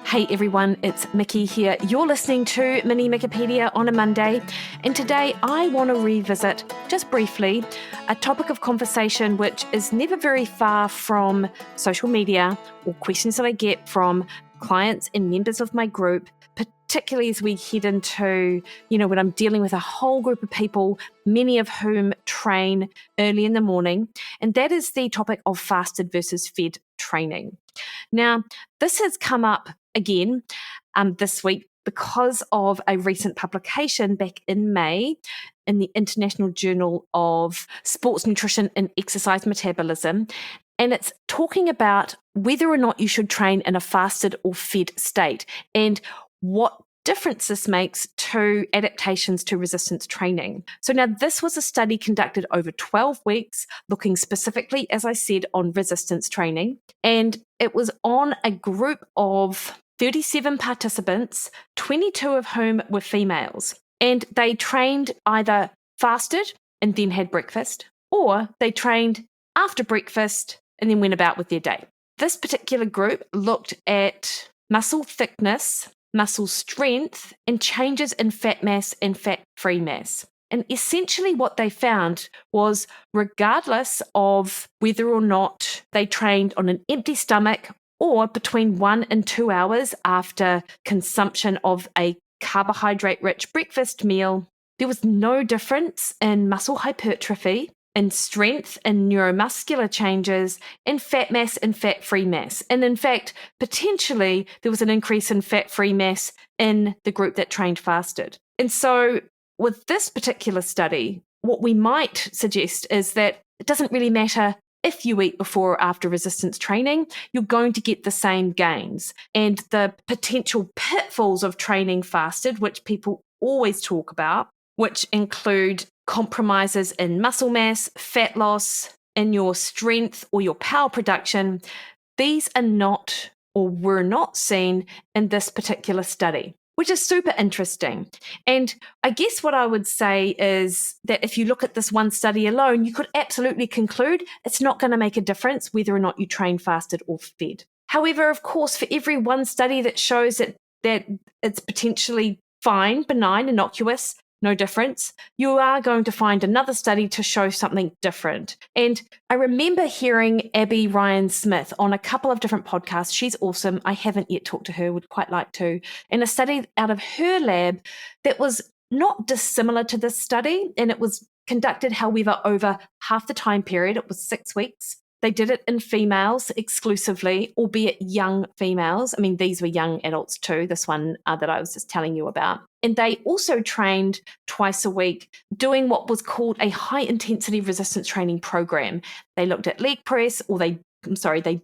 Hey everyone, it's Mikki here. You're listening to Mini Mikkipedia on a Monday, and today I want to revisit, just briefly, a topic of conversation which is never very far from social media or questions that I get from clients and members of my group, particularly as we head into, when I'm dealing with a whole group of people, many of whom train early in the morning, and that is the topic of fasted versus fed training. Now, this has come up again this week because of a recent publication back in May in the International Journal of Sports Nutrition and Exercise Metabolism. And it's talking about whether or not you should train in a fasted or fed state and what difference this makes to adaptations to resistance training. So now this was a study conducted over 12 weeks, looking specifically, as I said, on resistance training. And it was on a group of 37 participants, 22 of whom were females. And they trained either fasted and then had breakfast, or they trained after breakfast and then went about with their day. This particular group looked at muscle thickness, muscle strength, and changes in fat mass and fat-free mass. And essentially what they found was, regardless of whether or not they trained on an empty stomach or between 1 and 2 hours after consumption of a carbohydrate-rich breakfast meal, there was no difference in muscle hypertrophy, in strength and neuromuscular changes, in fat mass and fat-free mass. And in fact, potentially, there was an increase in fat-free mass in the group that trained fasted. And so with this particular study, what we might suggest is that it doesn't really matter if you eat before or after resistance training, you're going to get the same gains. And the potential pitfalls of training fasted, which people always talk about, which include compromises in muscle mass, fat loss, in your strength or your power production, these are not or were not seen in this particular study, which is super interesting. And I guess what I would say is that if you look at this one study alone, you could absolutely conclude it's not going to make a difference whether or not you train fasted or fed. However, of course, for every one study that shows that it's potentially fine, benign, innocuous, no difference, you are going to find another study to show something different. And I remember hearing Abby Ryan-Smith on a couple of different podcasts. She's awesome. I haven't yet talked to her, would quite like to. And a study out of her lab that was not dissimilar to this study, and it was conducted, however, over half the time period. It was 6 weeks. They did it in females exclusively, albeit young females. I mean, these were young adults too, this one that I was just telling you about. And they also trained twice a week doing what was called a high-intensity resistance training program. They looked at they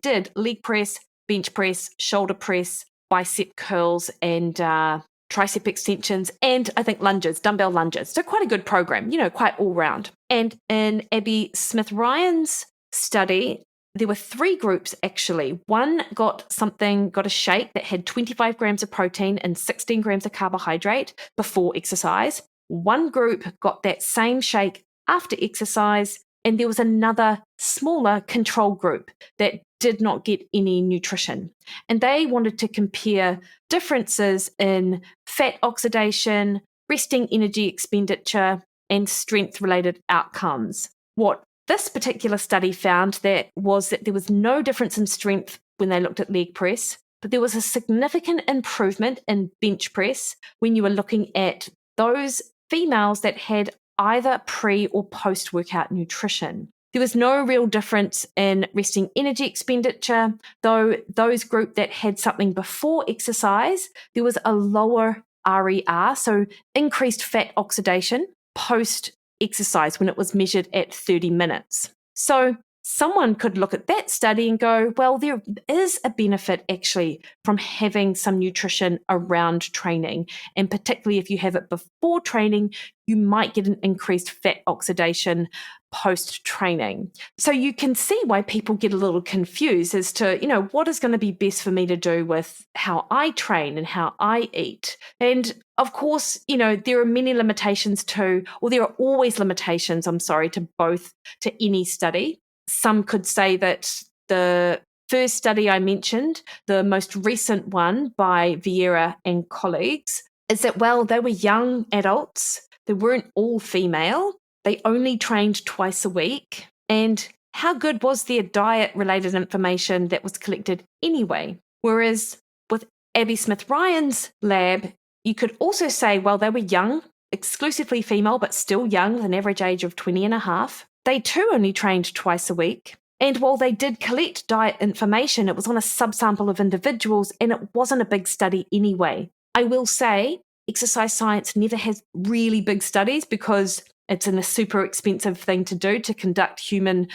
did leg press, bench press, shoulder press, bicep curls, and tricep extensions, and I think lunges, dumbbell lunges. So quite a good program, quite all round. And in Abby Smith-Ryan's study, there were 3 groups actually. One got a shake that had 25 grams of protein and 16 grams of carbohydrate before exercise. One group got that same shake after exercise, and there was another smaller control group that did not get any nutrition. And they wanted to compare differences in fat oxidation, resting energy expenditure, and strength-related outcomes. What this particular study found that there was no difference in strength when they looked at leg press, but there was a significant improvement in bench press when you were looking at those females that had either pre or post-workout nutrition. There was no real difference in resting energy expenditure, though those group that had something before exercise, there was a lower RER, so increased fat oxidation post exercise when it was measured at 30 minutes. So someone could look at that study and go, well, there is a benefit actually from having some nutrition around training. And particularly if you have it before training, you might get an increased fat oxidation post-training. So you can see why people get a little confused as to, what is going to be best for me to do with how I train and how I eat. And of course, there are many limitations there are always limitations, to any study. Some could say that the first study I mentioned, the most recent one by Vieira and colleagues, is that, well, they were young adults. They weren't all female. They only trained twice a week. And how good was their diet-related information that was collected anyway? Whereas with Abby Smith-Ryan's lab, you could also say, well, they were young, exclusively female, but still young, with an average age of 20 and a half. They too only trained twice a week. And while they did collect diet information, it was on a subsample of individuals, and it wasn't a big study anyway. I will say exercise science never has really big studies because it's a super expensive thing to do to conduct human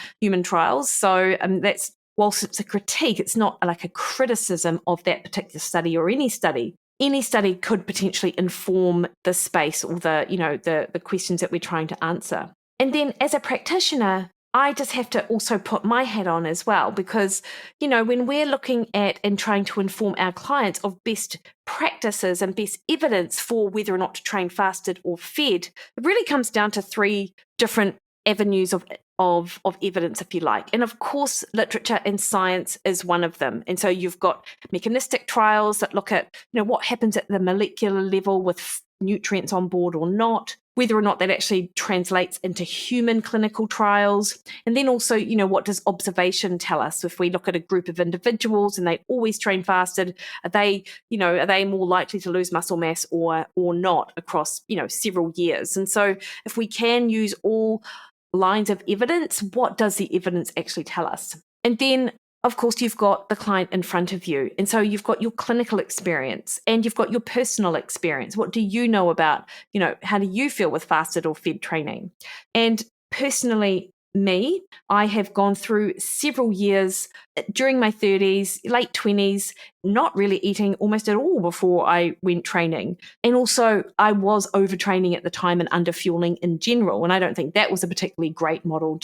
trials. So that's, whilst it's a critique, it's not like a criticism of that particular study or any study. Any study could potentially inform the space or the questions that we're trying to answer. And then as a practitioner, I just have to also put my hat on as well, because, when we're looking at and trying to inform our clients of best practices and best evidence for whether or not to train fasted or fed, it really comes down to three different avenues of evidence, if you like. And of course, literature and science is one of them. And so you've got mechanistic trials that look at, what happens at the molecular level with nutrients on board or not, whether or not that actually translates into human clinical trials. And then also, what does observation tell us? If we look at a group of individuals and they always train fasted, are they more likely to lose muscle mass or not across, several years? And so if we can use all lines of evidence, what does the evidence actually tell us? And then, of course, you've got the client in front of you. And so you've got your clinical experience and you've got your personal experience. What do you know about, how do you feel with fasted or fed training? And personally, I have gone through several years during my 30s, late 20s, not really eating almost at all before I went training. And also I was overtraining at the time and underfueling in general. And I don't think that was a particularly great model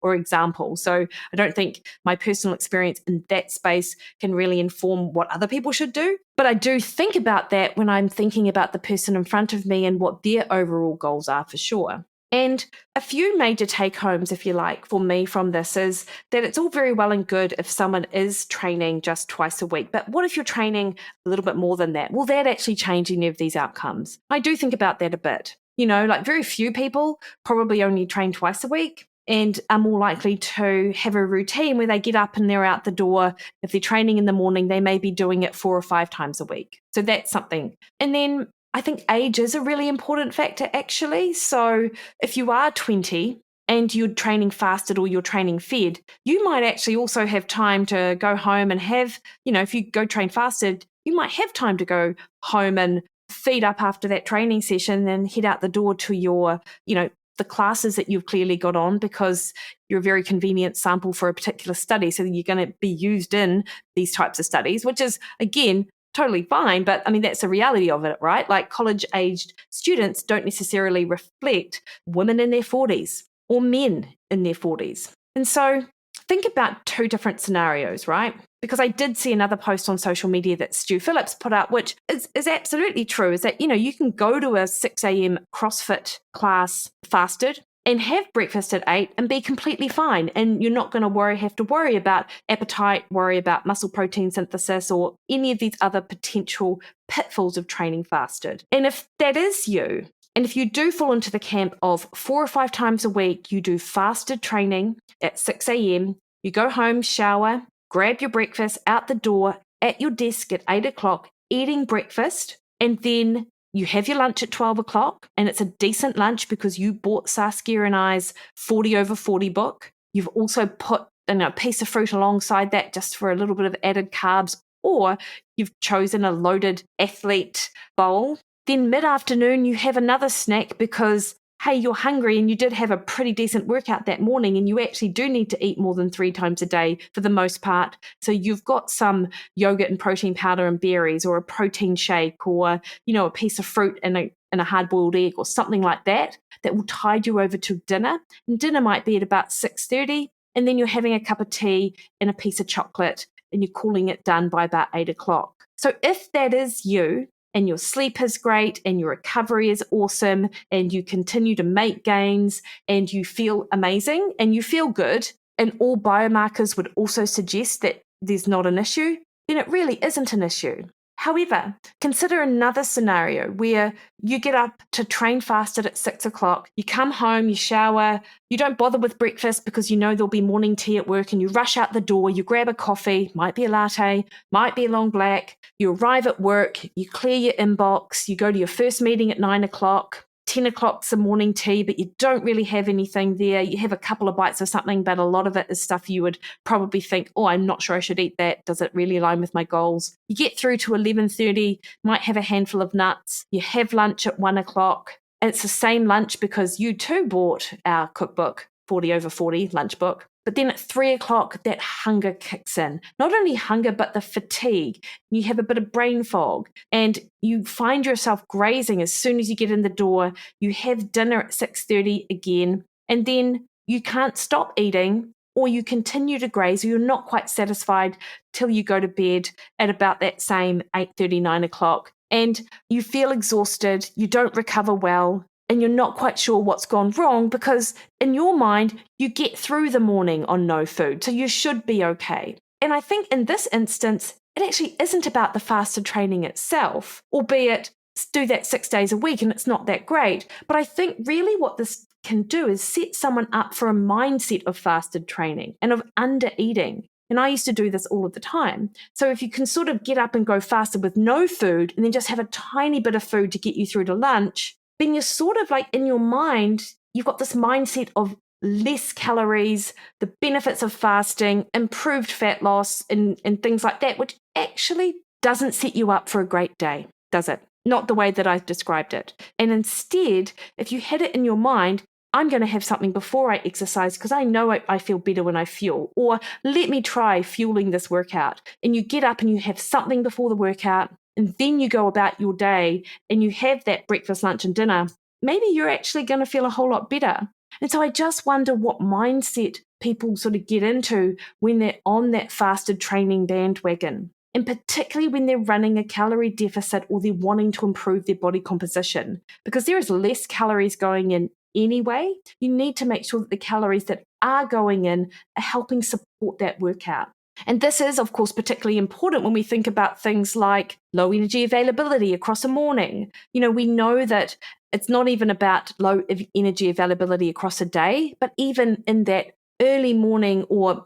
or example. So I don't think my personal experience in that space can really inform what other people should do. But I do think about that when I'm thinking about the person in front of me and what their overall goals are, for sure. And a few major take-homes, if you like, for me from this is that it's all very well and good if someone is training just twice a week. But what if you're training a little bit more than that? Will that actually change any of these outcomes? I do think about that a bit. Very few people probably only train twice a week and are more likely to have a routine where they get up and they're out the door. If they're training in the morning, they may be doing it 4 or 5 times a week. So that's something. And then I think age is a really important factor, actually. So if you are 20 and you're training fasted or you're training fed, you might actually also have time to go home and have, if you go train fasted, you might have time to go home and feed up after that training session and head out the door to your, the classes that you've clearly got on, because you're a very convenient sample for a particular study. So you're going to be used in these types of studies, which is, again, totally fine. But I mean, that's the reality of it, right? Like college-aged students don't necessarily reflect women in their 40s or men in their 40s. And so think about 2 different scenarios, right? Because I did see another post on social media that Stu Phillips put out, which is absolutely true, is that, you can go to a 6 a.m. CrossFit class fasted and have breakfast at 8 and be completely fine. And you're not going to have to worry about appetite, worry about muscle protein synthesis, or any of these other potential pitfalls of training fasted. And if that is you, and if you do fall into the camp of 4 or 5 times a week, you do fasted training at 6 a.m., you go home, shower, grab your breakfast out the door at your desk at 8 o'clock, eating breakfast, and then you have your lunch at 12 o'clock, and it's a decent lunch because you bought Saskia and I's 40 over 40 book. You've also put a piece of fruit alongside that just for a little bit of added carbs, or you've chosen a loaded athlete bowl. Then mid-afternoon, you have another snack because, hey, you're hungry and you did have a pretty decent workout that morning and you actually do need to eat more than 3 times a day for the most part. So you've got some yogurt and protein powder and berries, or a protein shake, or, a piece of fruit and a hard-boiled egg or something like that will tide you over to dinner. And dinner might be at about 6:30, and then you're having a cup of tea and a piece of chocolate and you're calling it done by about 8 o'clock. So if that is you, and your sleep is great and your recovery is awesome and you continue to make gains and you feel amazing and you feel good, and all biomarkers would also suggest that there's not an issue, then it really isn't an issue. However, consider another scenario where you get up to train fasted at 6 o'clock, you come home, you shower, you don't bother with breakfast because you know there'll be morning tea at work, and you rush out the door, you grab a coffee, might be a latte, might be a long black, you arrive at work, you clear your inbox, you go to your first meeting at 9 o'clock. 10 o'clock's the morning tea, but you don't really have anything there. You have a couple of bites of something, but a lot of it is stuff you would probably think, oh, I'm not sure I should eat that. Does it really align with my goals? You get through to 11:30, might have a handful of nuts. You have lunch at 1 o'clock. And it's the same lunch because you too bought our cookbook, 40 over 40 lunch book. But then at 3 o'clock, that hunger kicks in. Not only hunger, but the fatigue. You have a bit of brain fog and you find yourself grazing as soon as you get in the door. You have dinner at 6:30 again, and then you can't stop eating, or you continue to graze, or you're not quite satisfied till you go to bed at about that same 8:30, 9 o'clock. And you feel exhausted, you don't recover well, and you're not quite sure what's gone wrong because in your mind, you get through the morning on no food, so you should be okay. And I think in this instance, it actually isn't about the fasted training itself, albeit do that 6 days a week and it's not that great. But I think really what this can do is set someone up for a mindset of fasted training and of under eating. And I used to do this all of the time. So if you can sort of get up and go fasted with no food and then just have a tiny bit of food to get you through to lunch, then you're sort of like in your mind, you've got this mindset of less calories, the benefits of fasting, improved fat loss, and things like that, which actually doesn't set you up for a great day, does it? Not the way that I've described it. And instead, if you had it in your mind, I'm going to have something before I exercise because I know I feel better when I fuel, or let me try fueling this workout. And you get up and you have something before the workout, and then you go about your day and you have that breakfast, lunch, and dinner, maybe you're actually going to feel a whole lot better. And so I just wonder what mindset people sort of get into when they're on that fasted training bandwagon, and particularly when they're running a calorie deficit or they're wanting to improve their body composition, because there is less calories going in anyway. You need to make sure that the calories that are going in are helping support that workout. And this is, of course, particularly important when we think about things like low energy availability across a morning. You know, we know that it's not even about low energy availability across a day, but even in that early morning or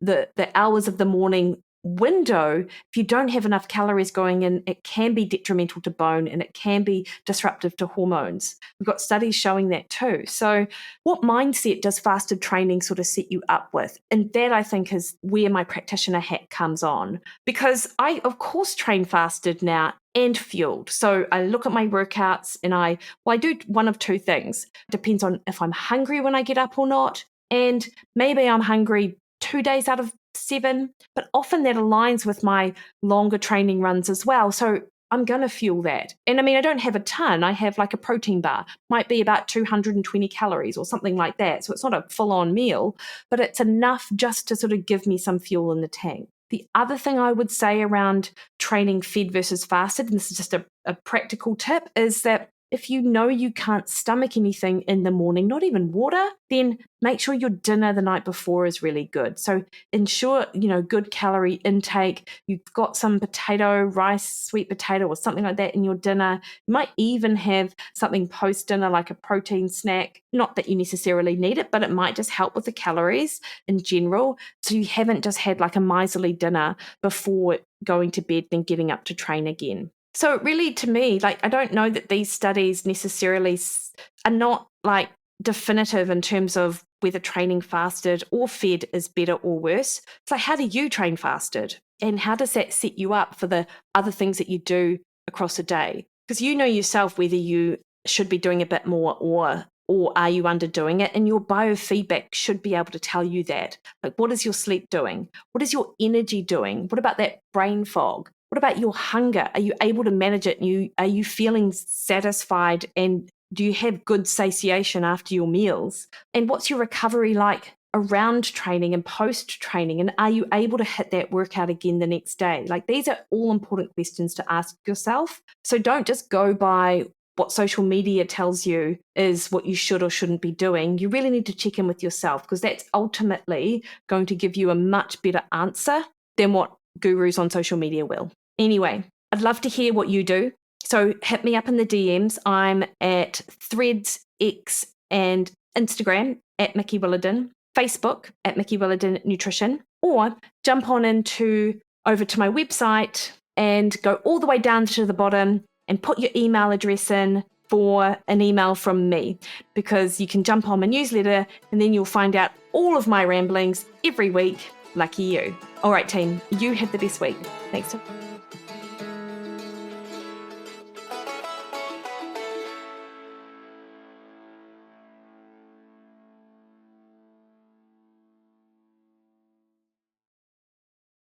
the hours of the morning window, if you don't have enough calories going in, it can be detrimental to bone and it can be disruptive to hormones. We've got studies showing that too. So what mindset does fasted training sort of set you up with? And that, I think, is where my practitioner hat comes on, because I, of course, train fasted now and fueled. So I look at my workouts and I do one of two things. Depends on if I'm hungry when I get up or not. And maybe I'm hungry 2 days out of 7, but often that aligns with my longer training runs as well. So I'm going to fuel that. And I mean, I don't have a ton. I have like a protein bar, might be about 220 calories or something like that. So it's not a full-on meal, but it's enough just to sort of give me some fuel in the tank. The other thing I would say around training fed versus fasted, and this is just a practical tip, is that if you know you can't stomach anything in the morning, not even water, then make sure your dinner the night before is really good. So ensure, good calorie intake. You've got some potato, rice, sweet potato or something like that in your dinner. You might even have something post-dinner like a protein snack. Not that you necessarily need it, but it might just help with the calories in general. So you haven't just had like a miserly dinner before going to bed, then getting up to train again. So really, to me, I don't know that these studies necessarily are not definitive in terms of whether training fasted or fed is better or worse. So how do you train fasted? And how does that set you up for the other things that you do across a day? Because you know yourself whether you should be doing a bit more or are you underdoing it? And your biofeedback should be able to tell you that. What is your sleep doing? What is your energy doing? What about that brain fog? What about your hunger? Are you able to manage it? Are you feeling satisfied? And do you have good satiation after your meals? And what's your recovery like around training and post-training? And are you able to hit that workout again the next day? These are all important questions to ask yourself. So don't just go by what social media tells you is what you should or shouldn't be doing. You really need to check in with yourself, because that's ultimately going to give you a much better answer than what gurus on social media will. Anyway, I'd love to hear what you do. So hit me up in the DMs. I'm at Threads, X, and Instagram at Mikki Williden, Facebook at Mikki Williden Nutrition, or jump on over to my website and go all the way down to the bottom and put your email address in for an email from me, because you can jump on my newsletter and then you'll find out all of my ramblings every week. Lucky you. All right, team, you have the best week. Thanks.